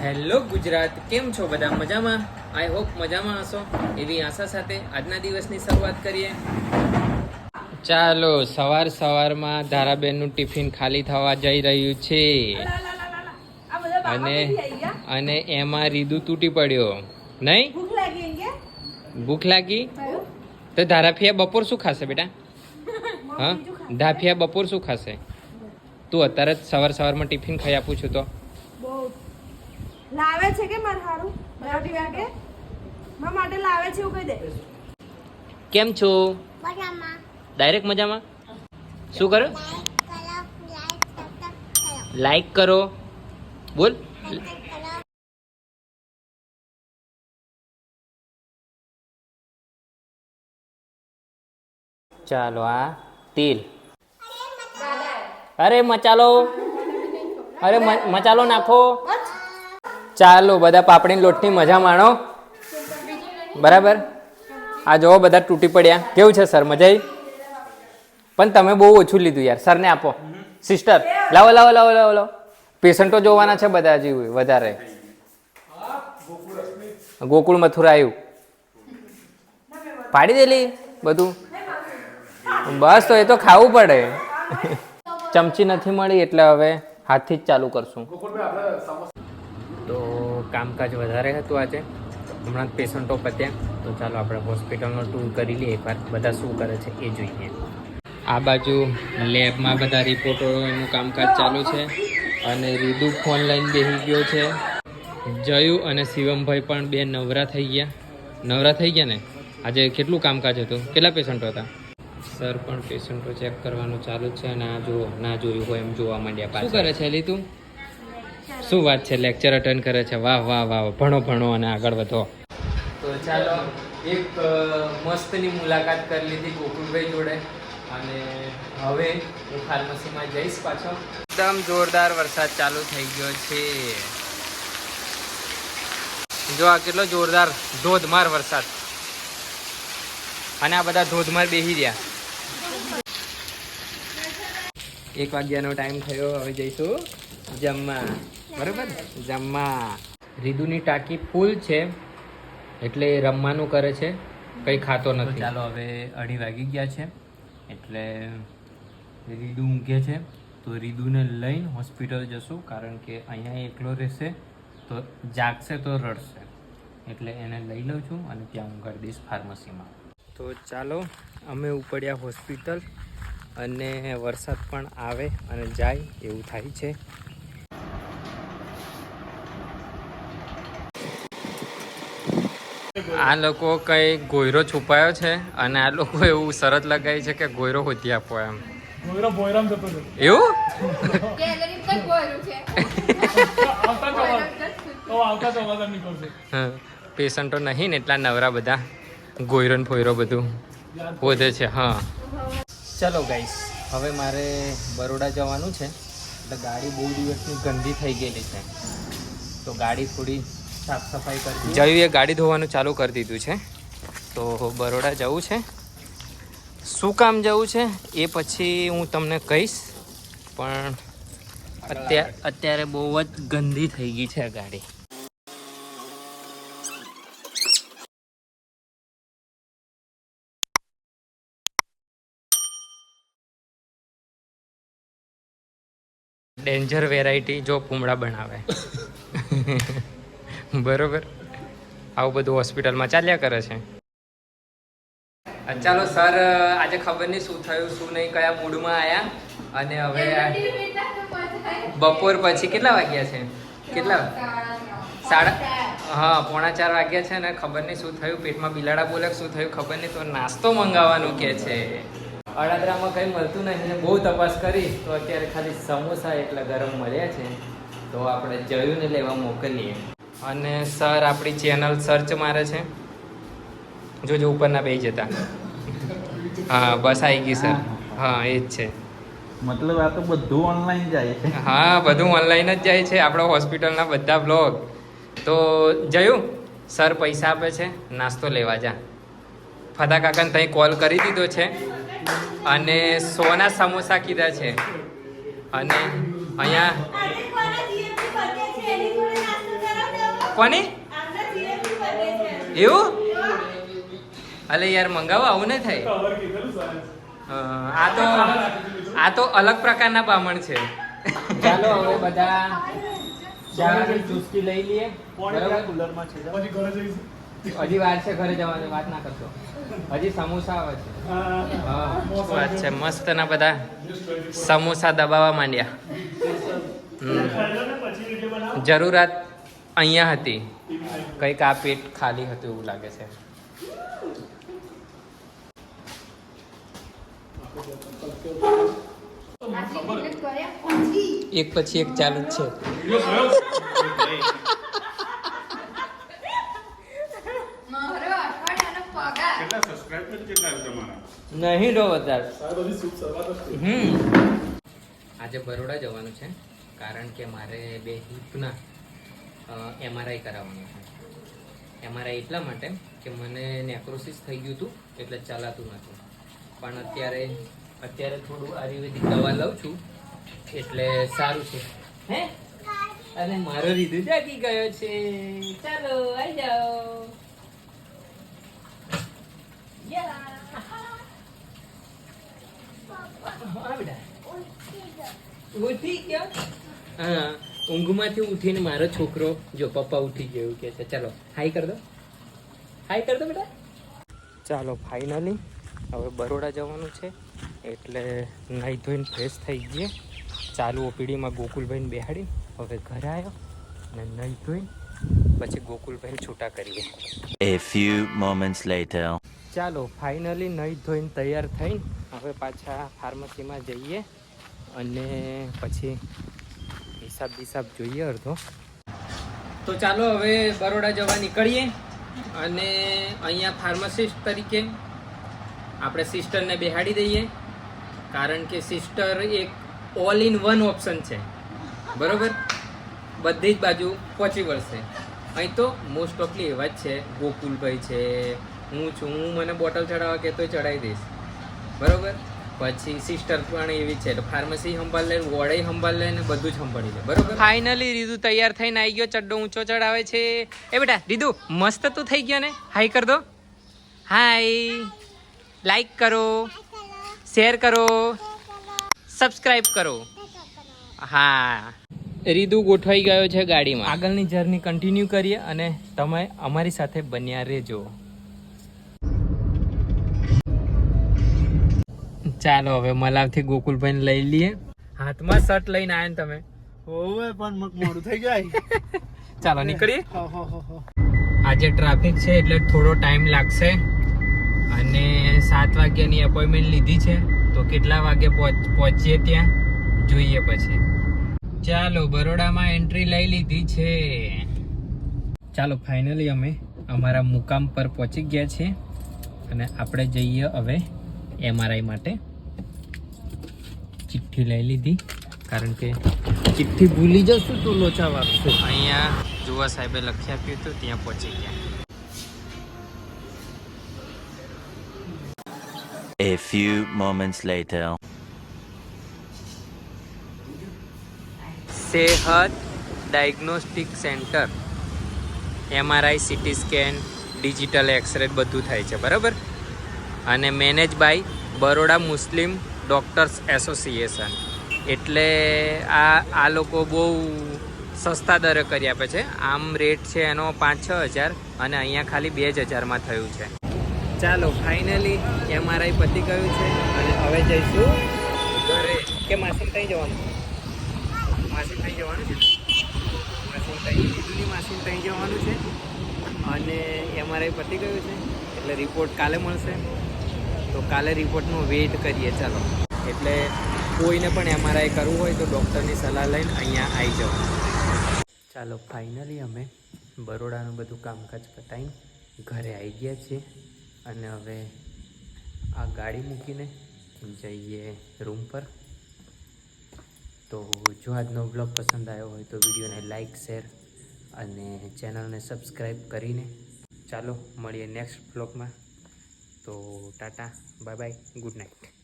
Hello Gujarat, કેમ છો બધા? મજામાં? આઈ હોપ મજામાં હશો એવી આશા સાથે આજના દિવસની શરૂઆત કરીએ. ચાલો, સવારમાં ધારાબેનનું ટિફિન ખાલી થવા જઈ રહ્યું છે અને એમાં રીદુ તૂટી પડ્યો. નહીં ભૂખ લાગી તો ધારાફિયા બપોર શું ખાશે બેટા? હા, ધાફિયા બપોર શું ખાશે? તું અત્યારે જ સવારમાં ટિફિન ખાઈ આપું છું તો લાવે છે કે માર હારું બરાટી વાગે માર માટે લાવે છે એવું કહી દે. કેમ છો? મજામાં. ડાયરેક્ટ મજામાં. શું કરો? લાઈક કરો. બોલ. ચાલો, આ તેલ. અરે મચાલો, અરે મચાલો નાખો. ચાલો, બધા પાપડીની લોટની મજા માણો. બરાબર. આ જોવો બધા તૂટી પડ્યા. કેવું છે સર? મજા આવી? પણ તમે બહુ ઓછું લીધું યાર. સરને આપો. સિસ્ટર લાવો લાવો લાવો લાવો લાવો. પેશન્ટો જોવાના છે બધા હજી વધારે. ગોકુળ મથુરા આવ્યું. પાડી દેલી બધું. બસ તો એ તો ખાવું પડે. ચમચી નથી મળી એટલે હવે હાથથી જ ચાલુ કરશું. તો કામકાજ વધારે હતું આજે. હમણાં જ પેશન્ટો પત્યા. તો ચાલો આપણે હોસ્પિટલનો ટૂર કરી લઈએ એકવાર. બધા શું કરે છે એ જોઈએ. આ બાજુ લેબમાં બધા રિપોર્ટો એનું કામકાજ ચાલુ છે અને રીદુ ફોન લઈને બેસી ગયો છે. જયુ અને શિવમભાઈ પણ બે નવરા થઈ ગયા ને. આજે કેટલું કામકાજ હતું? કેટલા પેશન્ટો હતા? સર પણ પેશન્ટો ચેક કરવાનું ચાલુ છે અને આ જુઓ, ના જોયું હોય એમ જોવા માંડ્યા. શું કરે છે એલી તું? શું વાત છે? લેક્ચર અટેન્ડ કરે છે. વાહ વાહ વાહ. ભણો અને આગળ વધો. તો ચાલો, એક મસ્તની મુલાકાત કરી લીધી ગોકુળભાઈ જોડે અને હવે હું ફાર્મસીમાં જઈશ પાછો. એકદમ જોરદાર વરસાદ ચાલુ થઈ ગયો છે. જો આ કેટલો જોરદાર ધોધમાર વરસાદ. અને આ બધા ધોધમાર બેસી રહ્યા. 1 વાગ્યાનો ટાઈમ થયો. હવે જઈશું જમવા. બરાબર, જમવા. રીદુની ટાંકી ફૂલ છે એટલે રમવાનું કરે છે, કંઈ ખાતો નથી. ચાલો, હવે 2:30 વાગી ગયા છે એટલે રીદુ ઊંઘે છે. તો રીદુને લઈને હોસ્પિટલ જશું, કારણ કે અહીંયા એકલો રહેશે તો જાગશે તો રડશે. એટલે એને લઈ લઉં છું અને ત્યાં ઊંઘાડી દઈશ ફાર્મસીમાં. તો ચાલો, અમે ઉપડ્યા હોસ્પિટલ અને વરસાદ પણ આવે અને જાય એવું થાય છે. આ લોકો કઈ ગોયરો છુપાયો છે અને આ લોકો એવું શરત લગાવી છે કે ગોયરો હોતી આપો એમ. ગોયરો બોયરામ જતો છે એવું. ગેલેરી પર ગોયરો છે. આવતા તો અવાજ નીકળશે. હા, પેશન્ટો નહીં ને એટલા નવરા બધા. ગોયરો ને ફોયરો બધું વધે છે. હા, ચલો ગાઈસ, હવે મારે બરોડા જવાનું છે એટલે ગાડી બહુ દિવસની ગંદી થઈ ગયેલી છે તો ગાડી થોડી સાફ સફાઈ કરી. જયુએ ગાડી ધોવાનું ચાલુ કરી દીધું છે. તો બરોડા જવું છે. શું કામ જવું છે એ પછી હું તમને કહીશ, પણ અત્યારે બહુ જ ગંદી થઈ ગઈ છે ગાડી. ડેન્જર વેરાયટી જો ભૂમડા બનાવે. બરોબર, આવું બધું હોસ્પિટલમાં ચાલ્યા કરે છે. ચાલો સર, આજે ખબર નહીં શું થયું શું નહીં, કયા મૂડમાં આવ્યા અને હવે બપોર પછી કેટલા વાગ્યા છે? કેટલા? 3:45 વાગ્યા છે ને ખબર નહીં શું થયું. પેટમાં બિલાડા બોલે શું થયું ખબર નહીં. તો નાસ્તો મંગાવવાનું કે છે. અડાદરામાં કંઈ મળતું નહીં ને બહુ તપાસ કરી તો અત્યારે ખાલી સમોસા એટલા ગરમ મળ્યા છે. તો આપણે જયુંને લેવા મોકલીએ. અને સર આપણી ચેનલ સર્ચ મારે છે. જોજો ઉપરના બે જતા. હા, બસ આવી ગઈ સર. હા, એ જ છે. મતલબ આ તો બધું ઓનલાઈન જાય છે. હા, બધું ઓનલાઈન જ જાય છે. આપણો હોસ્પિટલના બધા બ્લોગ. તો જયું, સર પૈસા આપે છે, નાસ્તો લેવા જા. ફતા કાકાને ત્યાં કોલ કરી દીધો છે અને 100ના સમોસા કીધા છે અને અહીંયા કોની એવું અલે યાર મંગાવો આવું નહીં થાય આ તો અલગ પ્રકારના બામણ છે ચાલો હવે બધા ચાની ચુસ્કી લઈ લઈએ હજી વાર છે ઘરે જવાની વાત ના કરશો હજી સમોસા આવે છે હા વાત છે મસ્ત ના બધા સમોસા દબાવવા માંડ્યા જરૂરત અહીંયા હતી કંઈક આ પેટ ખાલી હતું એવું લાગે છે એક પછી એક ચાલુ જ છે નહીં રો વધારે આજે બરોડા જવાનું છે કારણ કે મારે 2 હિપના MRI કરાવવાનું છે MRI એટલા માટે કે મને નેક્રોસિસ થઈ ગયું હતું એટલે ચાલાતું નથી પણ અત્યારે થોડું આયુર્વેદિક દવા લઉં છું એટલે સારું છે હે અને મારો રીધુ જાગી ગયો છે ચાલો આવી જાઓ ઉઠી ગયો હા ઊંઘમાંથી ઉઠીને મારો છોકરો જો પપ્પા ઉઠી ગયો કે છે ચાલો હાઈ કર દો બેટા ચાલો ફાઇનલી હવે બરોડા જવાનું છે એટલે નાહી ધોઈને ફ્રેશ થઈ ગઈએ ચાલુ ઓપીડીમાં ગોકુલભાઈને બેહાડી હવે ઘરે આવ્યો અને નાહી ધોઈને પછી ગોકુલભાઈને છૂટા કરીએ A few moments later. ચાલો ફાઇનલી નાહી ધોઈને તૈયાર થઈને હવે પાછા ફાર્મસીમાં જઈએ અને પછી હિસાબ જોઈએ અડધો તો ચાલો હવે બરોડા જવા નીકળીએ અને અહીંયા ફાર્માસિસ્ટ તરીકે આપણે સિસ્ટરને બેહાડી દઈએ કારણ કે સિસ્ટર એક ઓલ ઇન વન ઓપ્શન છે બરોબર બધી જ બાજુ પહોંચી વળશે અહીં તો મોસ્ટ ઓફલી એવા જ છે ગોકુલભાઈ છે હું છું હું મને બોટલ ચડાવવા કહેતો ચડાવી દઈશ બરોબર પછી સિસ્ટર પણ એવી છે તો ફાર્મસી સંભાળ લે વોર્ડે સંભાળ લે ને બધું જ સંભાળી લે બરોબર ફાઇનલી રીધુ તૈયાર થઈને આવી ગયો ચડ્ડો ઊંચો ચડાવે છે એ બેટા રીધુ મસ્ત તું થઈ ગયો ને હાઈ કર દો હાય લાઈક કરો શેર કરો સબસ્ક્રાઇબ કરો હા રીધુ ગોઠવાઈ ગયો છે ગાડીમાં આગળની જર્ની કન્ટિન્યુ કરીએ અને તમે અમારી સાથે બન્યા રહેજો ચાલો હવે મલાવથી ગોકુલભાઈને લઈ લઈએ હાથમાં શર્ટ લઈને આવ્યા ને તમે હોવે પણ મોડું થઈ જાય ચાલો નીકળીએ આજે ટ્રાફિક છે એટલે થોડો ટાઈમ લાગશે અને 7 વાગ્યાની અપોઇન્ટમેન્ટ લીધી છે તો કેટલા વાગે પહોંચીએ ત્યાં જોઈએ પછી ચાલો બરોડામાં એન્ટ્રી લઈ લીધી છે ચાલો ફાઇનલી અમે અમારા મુકામ પર પહોંચી ગયા છીએ અને આપણે જઈએ હવે MRI માટે ચિઠ્ઠી લઈ લીધી કારણ કે ચિઠ્ઠી ભૂલી જશું તો લોચા વાગશું અહીંયા જુવા સાહેબે લખી આપ્યું હતું ત્યાં પહોંચી ગયા A few moments later. Sehat diagnostic centre MRI CT scan digital x ray બધું થાય છે બરાબર અને manage by Baroda Muslim doctors association એટલે આ લોકો બહુ સસ્તા દરે કરી આપે છે આમ રેટ છે એનો 5-6 હજાર અને અહીંયા ખાલી 2,000માં થયું છે ચાલો ફાઇનલી MRI પતી ગયું છે અને હવે જઈશું ઘરે કે માસીને ત્યાં જવાનું માસીને ત્યાં જવાનું છે માસીને ત્યાં જવાનું છે અને MRI પતી ગયું છે એટલે રિપોર્ટ કાલે મળશે તો કાલે રિપોર્ટનો વેઇટ કરીએ ચાલો એટલે કોઈને પણ MRI કરવું હોય તો ડૉક્ટરની સલાહ લઈને અહીંયા આવી જવાનું ચાલો ફાઇનલી અમે બરોડાનું બધું કામકાજ પતાવીને ઘરે આવી ગયા છીએ અને હવે આ ગાડી મૂકીને જઈએ રૂમ પર તો જો આજનો બ્લોગ પસંદ આવ્યો હોય તો વિડીયોને લાઈક શેર અને ચેનલને સબસ્ક્રાઈબ કરીને ચાલો મળીએ નેક્સ્ટ બ્લોગમાં તો Tata bye bye good night